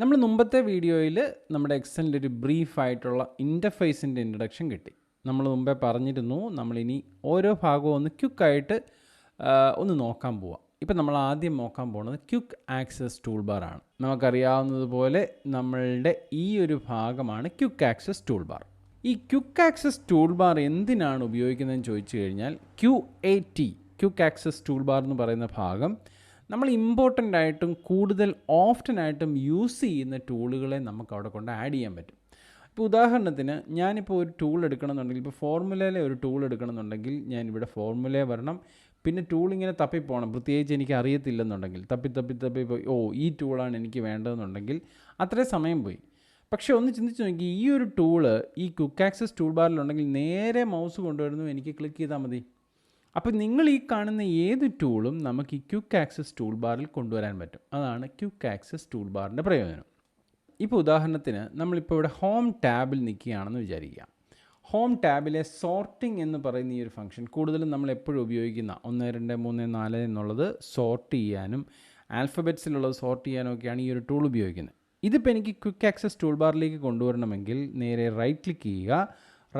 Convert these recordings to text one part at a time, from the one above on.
നമ്മൾ മുമ്പത്തെ വീഡിയോയിൽ നമ്മുടെ എക്സലിൻ്റെ ഒരു ബ്രീഫായിട്ടുള്ള ഇൻ്റർഫേസിൻ്റെ ഇൻട്രഡക്ഷൻ കിട്ടി. നമ്മൾ മുമ്പേ പറഞ്ഞിരുന്നു നമ്മളിനി ഓരോ ഭാഗവും ഒന്ന് ക്വിക്കായിട്ട് ഒന്ന് നോക്കാൻ പോവാം. ഇപ്പം നമ്മൾ ആദ്യം നോക്കാൻ പോകുന്നത് ക്വിക്ക് ആക്സസ് ടൂൾ ബാർ ആണ്. നമുക്കറിയാവുന്നതുപോലെ നമ്മളുടെ ഈ ഒരു ഭാഗമാണ് ക്വിക്ക് ആക്സസ് ടൂൾ ബാർ. ഈ ക്വിക്ക് ആക്സസ് ടൂൾ ബാർ എന്തിനാണ് ഉപയോഗിക്കുന്നതെന്ന് ചോദിച്ചു കഴിഞ്ഞാൽ QAT quick access tool bar എന്ന് പറയുന്ന ഭാഗം നമ്മൾ ഇമ്പോർട്ടൻ്റ് ആയിട്ടും കൂടുതൽ ഓഫ്റ്റൻ ആയിട്ടും യൂസ് ചെയ്യുന്ന ടൂളുകളെ നമുക്ക് അവിടെ കൊണ്ട് ആഡ് ചെയ്യാൻ പറ്റും. ഇപ്പോൾ ഉദാഹരണത്തിന് ഞാനിപ്പോൾ ഒരു ടൂൾ എടുക്കണമെന്നുണ്ടെങ്കിൽ, ഇപ്പോൾ ഫോർമുലയിലെ ഒരു ടൂൾ എടുക്കണമെന്നുണ്ടെങ്കിൽ ഞാനിവിടെ ഫോർമുലയെ വരണം, പിന്നെ ടൂൾ ഇങ്ങനെ തപ്പിപ്പോകണം. പ്രത്യേകിച്ച് എനിക്ക് അറിയത്തില്ലെന്നുണ്ടെങ്കിൽ തപ്പി പോയി ഈ ടൂളാണ് എനിക്ക് വേണ്ടതെന്നുണ്ടെങ്കിൽ അത്രയും സമയം പോയി. പക്ഷേ ഒന്ന് ചിന്തിച്ച് നോക്കി, ഈ ഒരു ടൂള് ഈ ക്വിക്ക് ആക്സസ് ടൂൾ ബാറിലുണ്ടെങ്കിൽ നേരെ മൗസ് കൊണ്ടുവരുന്നു, എനിക്ക് ക്ലിക്ക് ചെയ്താൽ മതി. അപ്പോൾ നിങ്ങൾ ഈ കാണുന്ന ഏത് ടൂളും നമുക്ക് ഈ ക്വിക്ക് ആക്സസ് ടൂൾ ബാറിൽ കൊണ്ടുവരാൻ പറ്റും. അതാണ് ക്വിക്ക് ആക്സസ് ടൂൾ ബാറിൻ്റെ പ്രയോജനം. ഇപ്പോൾ ഉദാഹരണത്തിന് നമ്മളിപ്പോൾ ഇവിടെ ഹോം ടാബിൽ നിൽക്കുകയാണെന്ന് വിചാരിക്കുക. ഹോം ടാബിലെ സോർട്ടിംഗ് എന്ന് പറയുന്ന ഈ ഒരു ഫംഗ്ഷൻ കൂടുതലും നമ്മൾ എപ്പോഴും ഉപയോഗിക്കുന്ന 1 2 3 4 എന്നുള്ളത് സോർട്ട് ചെയ്യാനും ആൽഫബറ്റ്സിലുള്ളത് സോർട്ട് ചെയ്യാനും ഒക്കെയാണ് ഈ ഒരു ടൂൾ ഉപയോഗിക്കുന്നത്. ഇതിപ്പോൾ എനിക്ക് ക്വിക്ക് ആക്സസ് ടൂൾ ബാറിലേക്ക് കൊണ്ടുവരണമെങ്കിൽ നേരെ റൈറ്റ് ക്ലിക്ക് ചെയ്യുക.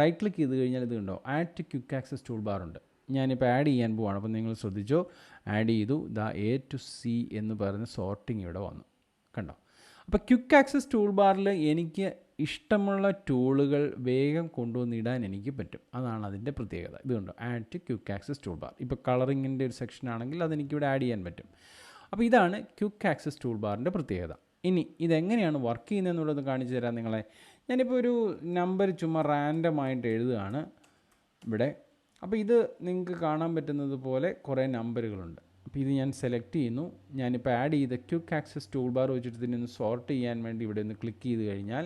റൈറ്റ് ക്ലിക്ക് ചെയ്ത് കഴിഞ്ഞാൽ ഇത് കണ്ടോ, add to quick access tool bar ഉണ്ട്. ഞാനിപ്പോൾ ആഡ് ചെയ്യാൻ പോവാണ്. അപ്പോൾ നിങ്ങൾ ശ്രദ്ധിച്ചോ, ആഡ് ചെയ്തു. A to C എന്ന് പറയുന്ന സോർട്ടിങ് ഇവിടെ വന്നു, കണ്ടോ. അപ്പോൾ ക്വിക്ക് ആക്സസ് ടൂൾ ബാറിൽ എനിക്ക് ഇഷ്ടമുള്ള ടൂളുകൾ വേഗം കൊണ്ടുവന്നിടാൻ എനിക്ക് പറ്റും. അതാണ് അതിൻ്റെ പ്രത്യേകത. ഇതുണ്ടോ, add to quick access tool bar. ഇപ്പോൾ കളറിങ്ങിൻ്റെ ഒരു സെക്ഷൻ ആണെങ്കിൽ അതെനിക്കിവിടെ ആഡ് ചെയ്യാൻ പറ്റും. അപ്പോൾ ഇതാണ് ക്വിക്ക് ആക്സസ് ടൂൾ ബാറിൻ്റെ പ്രത്യേകത. ഇനി ഇതെങ്ങനെയാണ് വർക്ക് ചെയ്യുന്നതെന്നുള്ളത് കാണിച്ചു തരാം നിങ്ങളെ. ഞാനിപ്പോൾ ഒരു നമ്പർ ചുമ്മാ റാൻഡമായിട്ട് എഴുതുകയാണ് ഇവിടെ. അപ്പോൾ ഇത് നിങ്ങൾക്ക് കാണാൻ പറ്റുന്നത് പോലെ കുറേ നമ്പറുകളുണ്ട്. അപ്പോൾ ഇത് ഞാൻ സെലക്ട് ചെയ്യുന്നു. ഞാനിപ്പോൾ ആഡ് ചെയ്ത ക്വിക്ക് ആക്സസ് ടൂൾ ബാർ വെച്ചിട്ട് ഇതിനൊന്ന് സോർട്ട് ചെയ്യാൻ വേണ്ടി ഇവിടെ ഒന്ന് ക്ലിക്ക് ചെയ്ത് കഴിഞ്ഞാൽ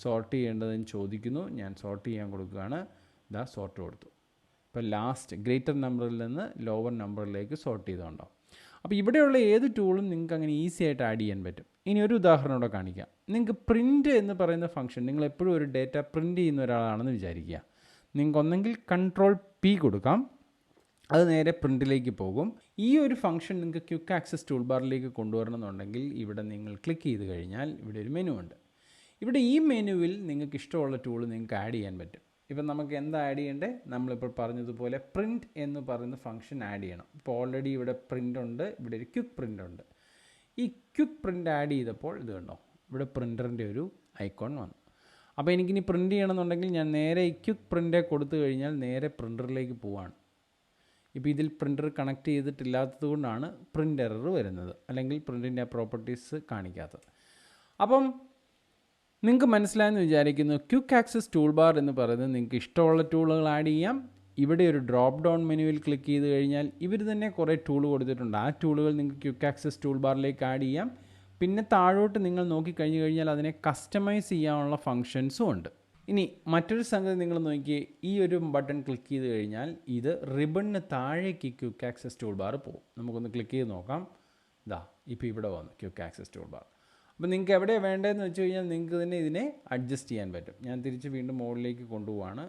സോർട്ട് ചെയ്യേണ്ടതെന്ന് ചോദിക്കുന്നു. ഞാൻ സോർട്ട് ചെയ്യാൻ കൊടുക്കുകയാണ്. ഇതാ സോർട്ട് കൊടുത്തു. ഇപ്പോൾ ലാസ്റ്റ് ഗ്രേറ്റർ നമ്പറിൽ നിന്ന് ലോവർ നമ്പറിലേക്ക് സോർട്ട് ചെയ്തുകൊണ്ടോ. അപ്പോൾ ഇവിടെയുള്ള ഏത് ടൂളും നിങ്ങൾക്ക് അങ്ങനെ ഈസി ആയിട്ട് ആഡ് ചെയ്യാൻ പറ്റും. ഇനി ഒരു ഉദാഹരണം കൂടെ കാണിക്കാം. നിങ്ങൾക്ക് പ്രിൻറ്റ് എന്ന് പറയുന്ന ഫംഗ്ഷൻ, നിങ്ങൾ എപ്പോഴും ഒരു ഡേറ്റ പ്രിൻറ്റ് ചെയ്യുന്ന ഒരാളാണെന്ന് വിചാരിക്കുക. നിങ്ങൾക്ക് ഒന്നെങ്കിൽ Ctrl+P കൊടുക്കാം, അത് നേരെ പ്രിൻറ്റിലേക്ക് പോകും. ഈ ഒരു ഫംഗ്ഷൻ നിങ്ങൾക്ക് ക്വിക്ക് ആക്സസ് ടൂൾ ബാറിലേക്ക് കൊണ്ടുവരണമെന്നുണ്ടെങ്കിൽ ഇവിടെ നിങ്ങൾ ക്ലിക്ക് ചെയ്ത് കഴിഞ്ഞാൽ ഇവിടെ ഒരു മെനു ഉണ്ട്. ഇവിടെ ഈ മെനുവിൽ നിങ്ങൾക്ക് ഇഷ്ടമുള്ള ടൂൾ നിങ്ങൾക്ക് ആഡ് ചെയ്യാൻ പറ്റും. ഇപ്പം നമുക്ക് എന്താ ആഡ് ചെയ്യേണ്ടത്? നമ്മളിപ്പോൾ പറഞ്ഞതുപോലെ പ്രിൻറ്റ് എന്ന് പറയുന്ന ഫംഗ്ഷൻ ആഡ് ചെയ്യണം. ഇപ്പോൾ ഓൾറെഡി ഇവിടെ പ്രിൻ്റ് ഉണ്ട്, ഇവിടെ ഒരു ക്വിക്ക് പ്രിൻ്റ് ഉണ്ട്. ഈ ക്വിക്ക് പ്രിൻ്റ് ആഡ് ചെയ്തപ്പോൾ ഇത് കണ്ടോ, ഇവിടെ പ്രിൻ്ററിൻ്റെ ഒരു ഐക്കോൺ വന്നു. അപ്പോൾ എനിക്കിനി പ്രിൻറ്റ് ചെയ്യണമെന്നുണ്ടെങ്കിൽ ഞാൻ നേരെ ഈ ക്വിക്ക് പ്രിൻ്റ് കൊടുത്തു കഴിഞ്ഞാൽ നേരെ പ്രിൻ്ററിലേക്ക് പോവാണ്. ഇപ്പോൾ ഇതിൽ പ്രിൻ്റർ കണക്ട് ചെയ്തിട്ടില്ലാത്തത് കൊണ്ടാണ് പ്രിൻ്റ് എറർ വരുന്നത്, അല്ലെങ്കിൽ പ്രിൻറ്റിൻ്റെ പ്രോപ്പർട്ടീസ് കാണിക്കാത്തത്. അപ്പം നിങ്ങൾക്ക് മനസ്സിലായെന്ന് വിചാരിക്കുന്നു. ക്വിക്ക് ആക്സസ് ടൂൾ ബാർ എന്ന് പറയുന്നത് നിങ്ങൾക്ക് ഇഷ്ടമുള്ള ടൂളുകൾ ആഡ് ചെയ്യാം. ഇവിടെ ഒരു ഡ്രോപ്പ് ഡൗൺ മെനുവിൽ ക്ലിക്ക് ചെയ്ത് കഴിഞ്ഞാൽ ഇവർ തന്നെ കുറേ ടൂൾ കൊടുത്തിട്ടുണ്ട്. ആ ടൂളുകൾ നിങ്ങൾക്ക് ക്വിക്ക് ആക്സസ് ടൂൾ ബാറിലേക്ക് ആഡ് ചെയ്യാം. പിന്നെ താഴോട്ട് നിങ്ങൾ നോക്കിക്കഴിഞ്ഞ് കഴിഞ്ഞാൽ അതിനെ കസ്റ്റമൈസ് ചെയ്യാനുള്ള ഫങ്ഷൻസും ഉണ്ട്. ഇനി മറ്റൊരു സംഗതി നിങ്ങൾ നോക്കിയേ, ഈ ഒരു ബട്ടൺ ക്ലിക്ക് ചെയ്ത് കഴിഞ്ഞാൽ ഇത് റിബണിന് താഴേക്ക് ക്വിക്ക് ആക്സസ് ടൂൾ ബാർ പോകും. നമുക്കൊന്ന് ക്ലിക്ക് ചെയ്ത് നോക്കാം. ഇതാ ഇപ്പോൾ ഇവിടെ വന്നു ക്വിക്ക് ആക്സസ് ടൂൾ ബാർ. അപ്പോൾ നിങ്ങൾക്ക് എവിടെയാണ് വേണ്ടതെന്ന് വെച്ച് കഴിഞ്ഞാൽ നിങ്ങൾക്ക് തന്നെ ഇതിനെ അഡ്ജസ്റ്റ് ചെയ്യാൻ പറ്റും. ഞാൻ തിരിച്ച് വീണ്ടും മുകളിലേക്ക് കൊണ്ടുപോവാണ്,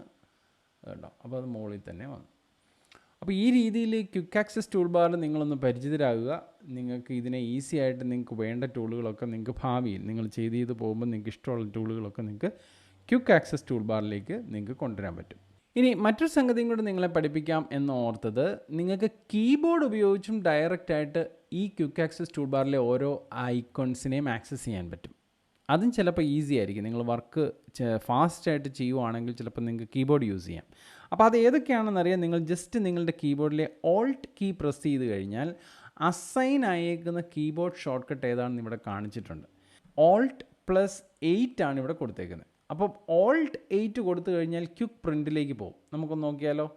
കേട്ടോ. അപ്പോൾ അത് മുകളിൽ തന്നെ വന്നു. അപ്പോൾ ഈ രീതിയിൽ ക്വിക്ക് ആക്സസ് ടൂൾ ബാറിൽ നിങ്ങളൊന്ന് പരിചിതരാകുക. നിങ്ങൾക്ക് ഇതിനെ ഈസി ആയിട്ട് നിങ്ങൾക്ക് വേണ്ട ടൂളുകളൊക്കെ നിങ്ങൾക്ക് ഭാവിയിൽ നിങ്ങൾ ചെയ്ത് പോകുമ്പോൾ നിങ്ങൾക്ക് ഇഷ്ടമുള്ള ടൂളുകളൊക്കെ നിങ്ങൾക്ക് ക്വിക്ക് ആക്സസ് ടൂൾ ബാറിലേക്ക് നിങ്ങൾക്ക് കൊണ്ടുവരാൻ പറ്റും. ഇനി മറ്റൊരു സംഗതിയും കൂടി നിങ്ങളെ പഠിപ്പിക്കാം എന്ന് ഓർത്തത്, നിങ്ങൾക്ക് കീബോർഡ് ഉപയോഗിച്ചും ഡയറക്റ്റായിട്ട് ഈ ക്വിക്ക് ആക്സസ് ടൂൾ ബാറിലെ ഓരോ ഐക്കൺസിനെയും ആക്സസ് ചെയ്യാൻ പറ്റും. അതും ചിലപ്പോൾ ഈസി ആയിരിക്കും. നിങ്ങൾ വർക്ക് ഫാസ്റ്റായിട്ട് ചെയ്യുവാണെങ്കിൽ ചിലപ്പോൾ നിങ്ങൾക്ക് കീബോർഡ് യൂസ് ചെയ്യാം. അപ്പോൾ അത് ഏതൊക്കെയാണെന്നറിയാം. നിങ്ങൾ ജസ്റ്റ് നിങ്ങളുടെ കീബോർഡിലെ ഓൾട്ട് കീ പ്രസ് ചെയ്ത് കഴിഞ്ഞാൽ അസൈൻ ആയേക്കുന്ന കീബോർഡ് ഷോർട്ട് കട്ട് ഏതാണെന്ന് ഇവിടെ കാണിച്ചിട്ടുണ്ട്. Alt+8 ആണ് ഇവിടെ കൊടുത്തേക്കുന്നത്. അപ്പോൾ Alt+8 കൊടുത്തു കഴിഞ്ഞാൽ ക്വിക്ക് പ്രിൻറ്റിലേക്ക് പോകും. നമുക്കൊന്ന് നോക്കിയാലോ.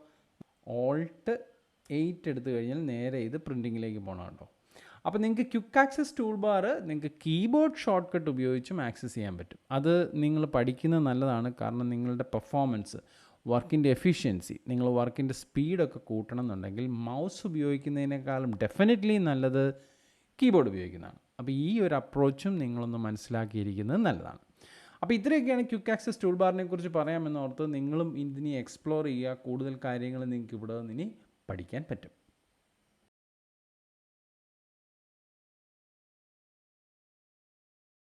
Alt+8 എടുത്തു കഴിഞ്ഞാൽ നേരെ ഇത് പ്രിൻറ്റിങ്ങിലേക്ക് പോകണം കേട്ടോ. അപ്പോൾ നിങ്ങൾക്ക് ക്വിക്ക് ആക്സസ് ടൂൾ ബാർ നിങ്ങൾക്ക് കീബോർഡ് ഷോർട്ട് കട്ട് ഉപയോഗിച്ചും ആക്സസ് ചെയ്യാൻ പറ്റും. അത് നിങ്ങൾ പഠിക്കുന്നത് നല്ലതാണ്. കാരണം നിങ്ങളുടെ പെർഫോമൻസ്, വർക്കിൻ്റെ എഫിഷ്യൻസി, നിങ്ങൾ വർക്കിൻ്റെ സ്പീഡൊക്കെ കൂട്ടണം എന്നുണ്ടെങ്കിൽ മൗസ് ഉപയോഗിക്കുന്നതിനേക്കാളും ഡെഫിനറ്റ്ലി നല്ലത് കീബോർഡ് ഉപയോഗിക്കുന്നതാണ്. അപ്പോൾ ഈ ഒരു അപ്രോച്ചും നിങ്ങളൊന്ന് മനസ്സിലാക്കിയിരിക്കുന്നത് നല്ലതാണ്. അപ്പോൾ ഇത്രയൊക്കെയാണ് ക്വിക്ക് ആക്സസ് ടൂൾ ബാറിനെ കുറിച്ച് പറയാമെന്നോർത്ത് നിങ്ങളും ഇതിനെ എക്സ്പ്ലോർ ചെയ്യുക. കൂടുതൽ കാര്യങ്ങൾ നിങ്ങൾക്ക് ഇവിടെ നിന്ന് ഇനി പഠിക്കാൻ പറ്റും.